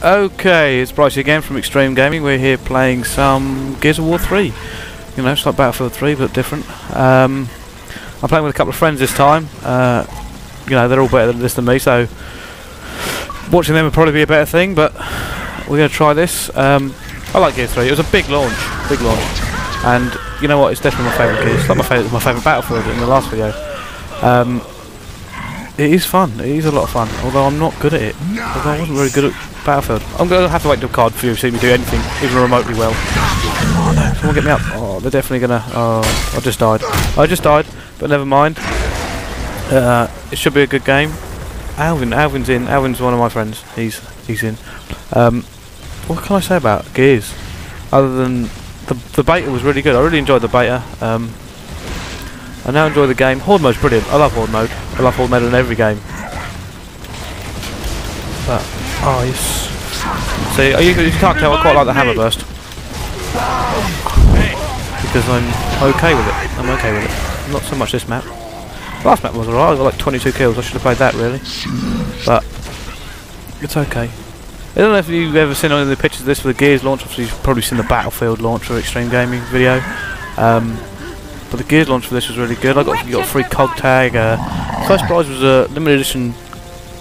Okay, it's Bryce again from Extreme Gaming. We're here playing some Gears of War 3. You know, it's like Battlefield 3 but different. I'm playing with a couple of friends this time. You know, they're all better than this than me, so watching them would probably be a better thing, but we're going to try this. I like Gears 3. It was a big launch, and you know what, it's definitely my favourite Gears. It's like my favourite Battlefield in the last video. It is fun, it is a lot of fun, although I'm not good at it. Although I wasn't very good at Battlefield. I'm going to have to wait till card for you to see me do anything, even remotely well. Oh no, someone get me up. Oh, they're definitely going to... Oh, I just died, but never mind. It should be a good game. Alvin's in. Alvin's one of my friends. He's in. What can I say about Gears? Other than the beta was really good. I really enjoyed the beta. I now enjoy the game. Horde mode's brilliant. I love Horde mode. I love Horde mode in every game. But oh yes. See, you can't tell. I quite like the hammer burst because I'm okay with it. I'm okay with it. Not so much this map. Last map was alright. I got like 22 kills. I should have played that really, but it's okay. I don't know if you've ever seen any of the pictures of this for the Gears launch. Obviously, you've probably seen the Battlefield launch for Extreme Gaming video. But the Gears launch for this was really good. You got a free COG tag. First prize was a limited edition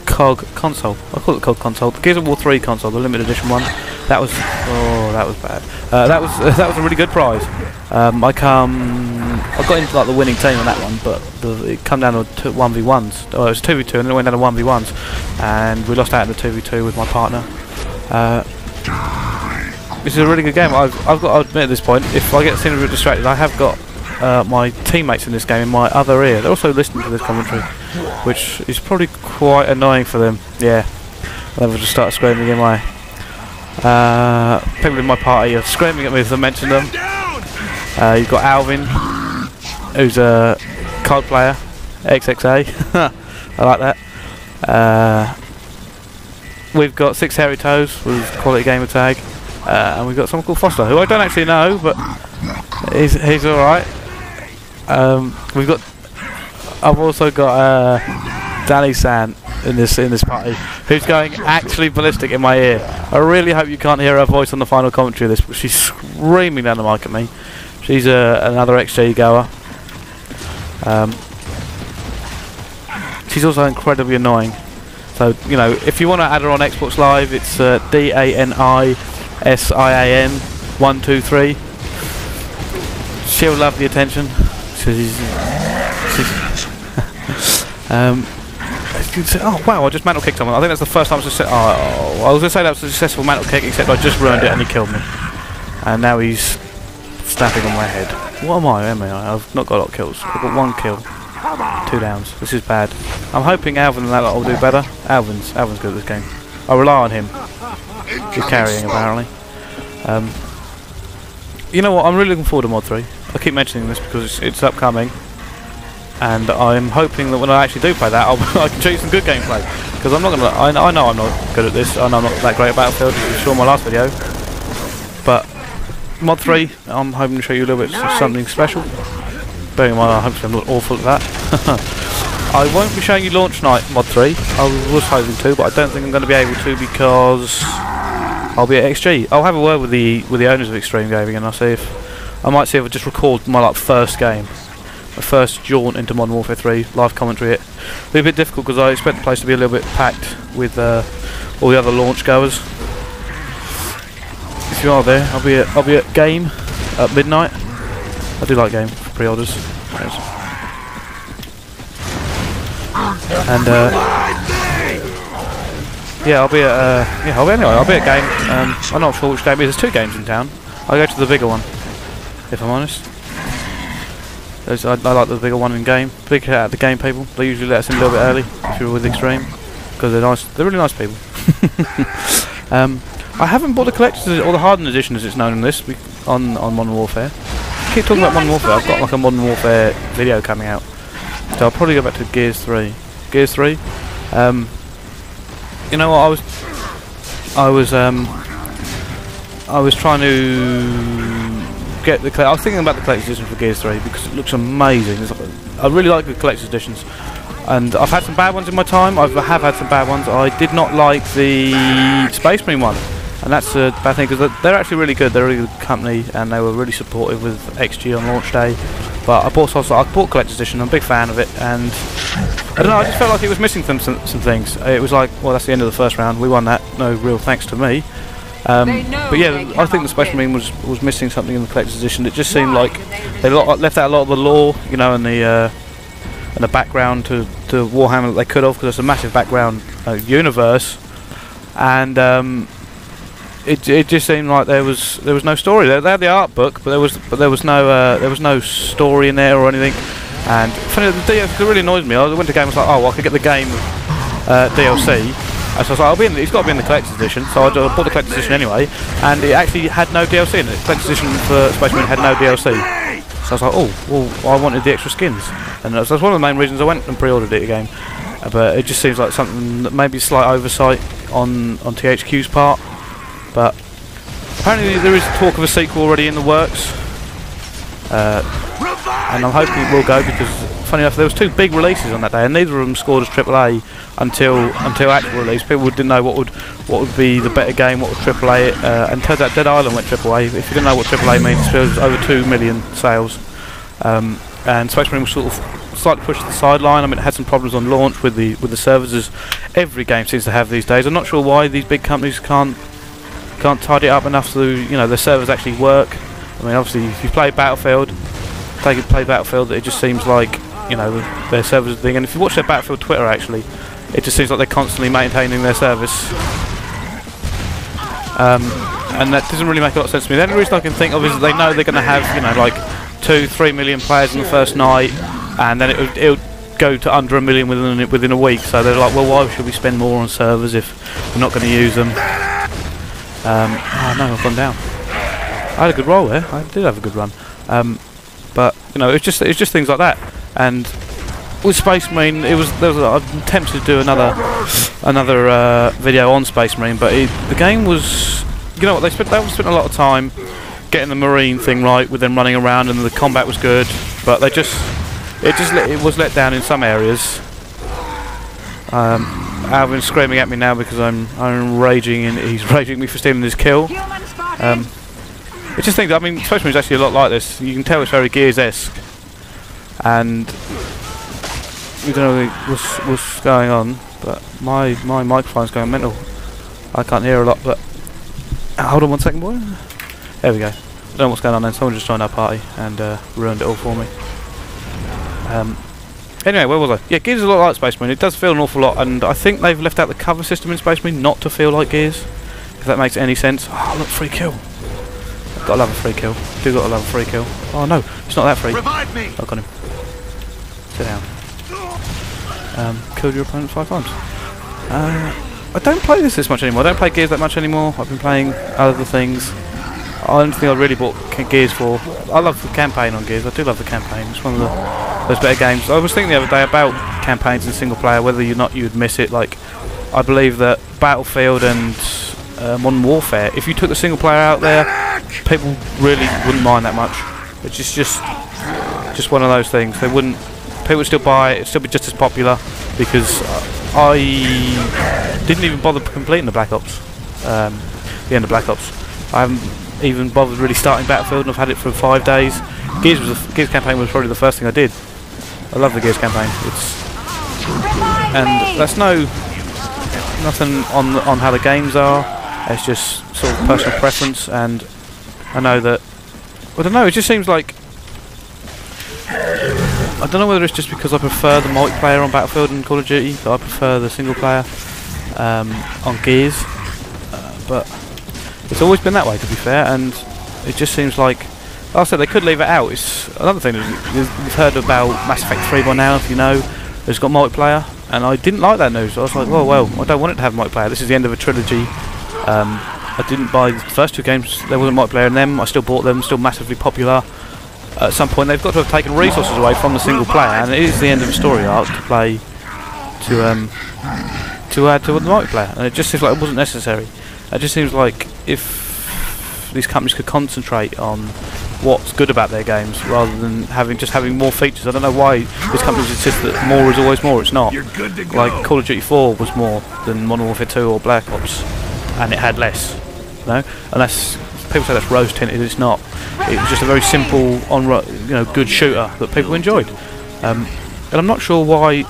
COG console. I call it COG console. The Gears of War 3 console, the limited edition one. That was that was bad. That was a really good prize. I got into like the winning team on that one, but it come down to 1v1s. Oh, it was 2v2, and then it went down to 1v1s, and we lost out in the 2v2 with my partner. This is a really good game. I've got to admit at this point, if I get seen a bit distracted, I have got my teammates in this game in my other ear. They're also listening to this commentary, which is probably quite annoying for them. Yeah, they'll just start screaming in my people in my party are screaming at me as I mention them. You've got Alvin, who's a card player, XXA. I like that. We've got 6 Hairy Toes with quality gamer tag, and we've got someone called Foster, who I don't actually know, but he's all right. I've also got Danny San in this party, who's going actually ballistic in my ear. I really hope you can't hear her voice on the final commentary of this, but she's screaming down the mic at me. She's another XG goer. She's also incredibly annoying. So you know, if you want to add her on Xbox Live, it's DANISIAN123. She'll love the attention. Oh wow! I just mantle kicked someone. I think that's the first time I was going to say that was a successful mantle kick, except I just ruined it and he killed me. And now he's snapping on my head. What am I? I've not got a lot of kills. I've got 1 kill, 2 downs. This is bad. I'm hoping Alvin and that lot will do better. Alvin's good at this game. I rely on him. He's carrying apparently. You know what? I'm really looking forward to Mod 3. I keep mentioning this because it's upcoming, and I'm hoping that when I actually do play that, I can show you some good gameplay. Because I'm not gonna. I know I'm not good at this. I know I'm not that great at Battlefield, as you saw in my last video. But Mod 3, I'm hoping to show you a little bit of something special. Bearing in mind, hopefully I'm not awful at that. I won't be showing you Launch Night Mod 3. I was hoping to, but I don't think I'm going to be able to because I'll be at XG. I'll have a word with the owners of Extreme Gaming, and I'll see if I might see if I just record my first game, my first jaunt into Modern Warfare 3, live commentary it. It'll be a bit difficult because I expect the place to be a little bit packed with all the other launch goers. If you are there, I'll be at Game at midnight. I do like Game for pre-orders. And yeah, I'll be at Game. I'm not sure which game it is. There's 2 games in town. I'll go to the bigger one, if I'm honest. I like the bigger one in Game. Big shout out to Game people. They usually let us in a little bit early if you're with Extreme, because they're nice. They're really nice people. I haven't bought the collector's or the hardened edition as it's known in this on Modern Warfare. I keep talking about Modern Warfare. I've got like a Modern Warfare video coming out, so I'll probably go back to Gears 3. Gears 3. You know what? I was trying to get the. I was thinking about the collector's edition for Gears 3 because it looks amazing. I really like the collector's editions. and I've had some bad ones in my time. I have had some bad ones. I did not like the Space Marine one, and that's a bad thing because they're actually really good. They're a really good company, and they were really supportive with XG on launch day. But I bought Collector's Edition. I'm a big fan of it, and I don't know. I just felt like it was missing some things. It was like, well, that's the end of the first round. We won that. No real thanks to me. But yeah, I think the Space Marine was missing something in the Collector's Edition. It just seemed like they left out a lot of the lore, you know, and the background to Warhammer that they could have, because it's a massive background universe, and it just seemed like there was no story. They had the art book, but there was no story in there or anything. And funny, the DLC really annoyed me. I went to game, I was like, oh, well, I could get the game DLC. And so I was like, it's got to be in the Collector's Edition, so I bought the Collector's Edition anyway, and it actually had no DLC in it. The Collector's Edition for Space Marine had no DLC. So I was like, oh, well, I wanted the extra skins. And that's one of the main reasons I went and pre-ordered it again. But it just seems like something that maybe slight oversight on THQ's part. But apparently there is talk of a sequel already in the works. And I'm hoping it will go, because funny enough, there was 2 big releases on that day, and neither of them scored as AAA until actual release. People didn't know what would be the better game, what would AAA it, and turns out Dead Island went AAA. If you didn't know what AAA means, it was over 2 million sales. And Space Marine was sort of slightly pushed to the sideline. I mean, it had some problems on launch with the servers, as every game seems to have these days. I'm not sure why these big companies can't tidy it up enough so, you know, their servers actually work. I mean, obviously, if you play Battlefield, it just seems like, you know, their servers are thing. And if you watch their Battlefield Twitter, actually, it just seems like they're constantly maintaining their service. And that doesn't really make a lot of sense to me. The only reason I can think of is that they know they're going to have, you know, like 2-3 million players in the first night, and then it would go to under 1 million within a week. So they're like, well, why should we spend more on servers if we're not going to use them? Oh no, I've gone down. I had a good roll there. I did have a good run. But you know, it's just things like that. And with Space Marine, I'm tempted to do another video on Space Marine, but the game was, you know what, they spent a lot of time getting the Marine thing right with them running around, and the combat was good, but it was let down in some areas. Alvin's screaming at me now because I'm raging, and he's raging at me for stealing his kill. It's just things. I mean, Space Marine is actually a lot like this. You can tell it's very Gears-esque, and we don't know what's going on, but my microphone's going mental. I can't hear a lot, but hold on one second, boy. There we go. I don't know what's going on then. Someone just joined our party and ruined it all for me. Anyway, where was I? Yeah, Gears is a lot like Space Marine. It does feel an awful lot, and I think they've left out the cover system in Space Marine not to feel like Gears, if that makes any sense. Oh, look, free kill. Gotta love a free kill. Do gotta love a free kill. Oh no, it's not that free. Revive me. I got him. Sit down. Killed your opponent 5 times. I don't play this much anymore. I don't play Gears that much anymore. I've been playing other things. I don't think I really bought Gears for. I love the campaign on Gears. I do love the campaign. It's one of those better games. I was thinking the other day about campaigns in single player, whether or not you would miss it. Like, I believe that Battlefield and Modern Warfare, if you took the single player out there, people really wouldn't mind that much. It's just one of those things. They wouldn't. People would still buy it. It'd still be just as popular, because I didn't even bother completing the Black Ops. The end of Black Ops. I haven't even bothered really starting Battlefield, and I've had it for 5 days. Gears campaign was probably the first thing I did. I love the Gears campaign. And that's nothing on how the games are. It's just sort of personal preference, and I know that. I don't know. It just seems like, I don't know whether it's just because I prefer the multiplayer on Battlefield and Call of Duty, but I prefer the single player on Gears. But it's always been that way, to be fair, and it just seems like, like I said, they could leave it out. It's another thing. You've heard about Mass Effect 3 by now, if you know. It's got multiplayer, and I didn't like that news. I was like, well, I don't want it to have multiplayer. This is the end of a trilogy. I didn't buy the first 2 games. There wasn't multiplayer in them. I still bought them. Still massively popular. At some point, they've got to have taken resources away from the single player, and it is the end of a story arc to play to add to the multiplayer, and it just seems like it wasn't necessary. It just seems like if these companies could concentrate on what's good about their games rather than having more features. I don't know why these companies insist that more is always more. It's not. Like Call of Duty 4 was more than Modern Warfare 2 or Black Ops, and it had less. No, and that's, people say that's rose tinted. It's not. It was just a very simple, good shooter that people enjoyed. And I'm not sure why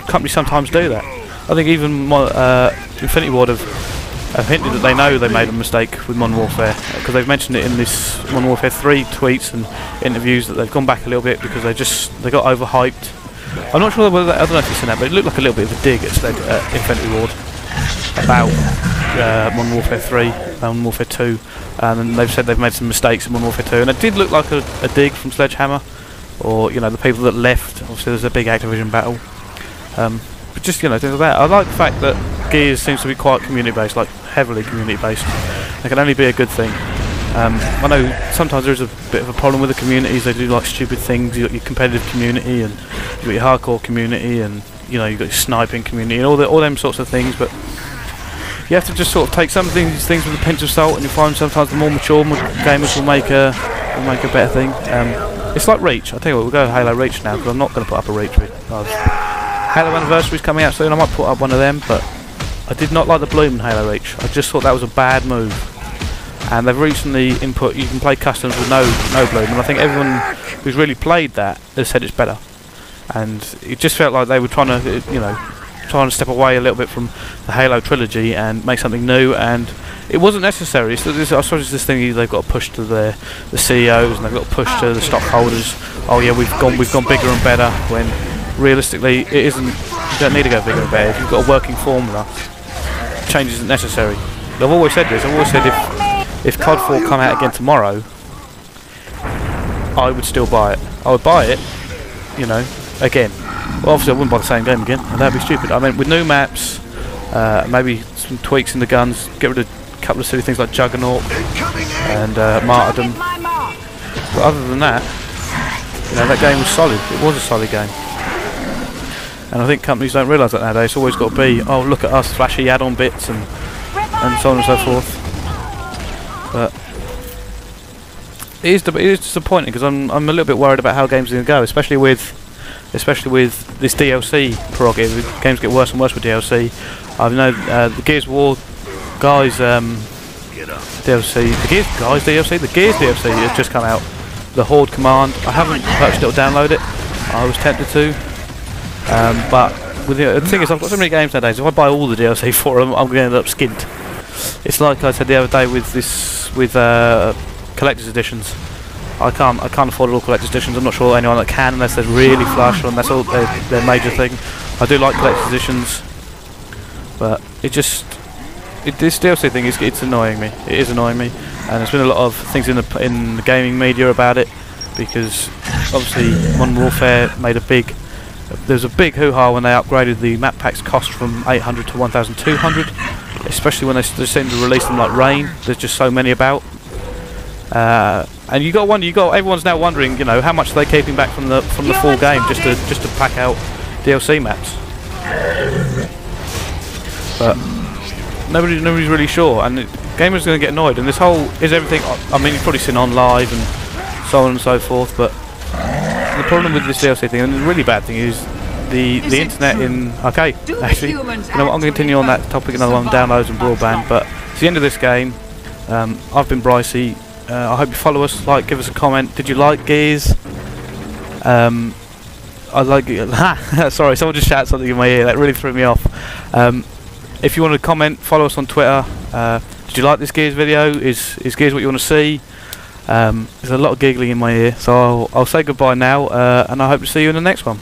companies sometimes do that. I think even Infinity Ward have hinted that they know they made a mistake with Modern Warfare, because they've mentioned it in this Modern Warfare 3 tweets and interviews that they've gone back a little bit because they got overhyped. I'm not sure whether I don't know if you've seen that, but it looked like a little bit of a dig at Infinity Ward about Modern Warfare 3, Modern Warfare 2, and they've said they've made some mistakes in Modern Warfare 2, and it did look like a dig from Sledgehammer, or the people that left. Obviously there's a big Activision battle, but just things like that. I like the fact that Gears seems to be quite community based, like heavily community based. It can only be a good thing. I know sometimes there's a bit of a problem with the communities. They do like stupid things. You've got your competitive community, and you've got your hardcore community, and you've got your sniping community, and all them sorts of things. But you have to just sort of take some of these things with a pinch of salt, and you find sometimes the more mature gamers will make a better thing. It's like Reach. I tell you what, we'll go Halo Reach now, because I'm not going to put up a Reach video. Halo Anniversary's coming out soon. I might put up one of them, but I did not like the bloom in Halo Reach. I just thought that was a bad move. And they've recently you can play customs with no bloom, and I think everyone who's really played that has said it's better. And it just felt like they were trying to step away a little bit from the Halo trilogy and make something new, and it wasn't necessary. I suppose it's this thing they've got to push to the CEOs, and they've got to push to the stockholders. Oh yeah, we've gone bigger and better, when realistically it isn't. You don't need to go bigger and better. If you've got a working formula, change isn't necessary. I've always said this. I've always said if COD 4 come out again tomorrow, I would still buy it. I would buy it, again. Well, obviously I wouldn't buy the same game again, and that'd be stupid. I mean, with new maps, maybe some tweaks in the guns, get rid of a couple of silly things like Juggernaut and Martyrdom. But other than that, that game was solid. It was a solid game. And I think companies don't realise that nowadays. It's always got to be, oh look at us, flashy add-on bits and so on and so forth. But it is disappointing, because I'm a little bit worried about how games are going to go, especially with this DLC prerogative. Games get worse and worse with DLC. I know the Gears of War guys DLC, the Gears DLC has just come out. The Horde Command. I haven't purchased it or downloaded it. I was tempted to. But with the thing is, I've got so many games nowadays. If I buy all the DLC for them, I'm going to end up skint. It's like I said the other day with collector's editions. I can't afford all collector's editions. I'm not sure anyone that can, unless they're really flush, and that's all their major thing. I do like collector's editions, but this DLC thing it's annoying me. It is annoying me, and there's been a lot of things in the gaming media about it, because obviously Modern Warfare made there was a big hoo-ha when they upgraded the map packs cost from 800 to 1,200, especially when they seem to release them like rain. There's just so many about, and you got to wonder. Everyone's now wondering, how much are they keeping back from the full game just to pack out DLC maps. But nobody's really sure, and gamers are going to get annoyed. And this whole is everything. I mean, you've probably seen on live and so on and so forth, but the problem with this DLC thing, and the really bad thing, is the internet in... Okay, actually, I'm going to continue on that topic, another one, downloads and broadband, but it's the end of this game. I've been Brycey. I hope you follow us, give us a comment. Did you like Gears? I like it. Sorry, someone just shouted something in my ear. That really threw me off. If you want to comment, follow us on Twitter. Did you like this Gears video? Is Gears what you want to see? There's a lot of giggling in my ear, so I'll say goodbye now, and I hope to see you in the next one.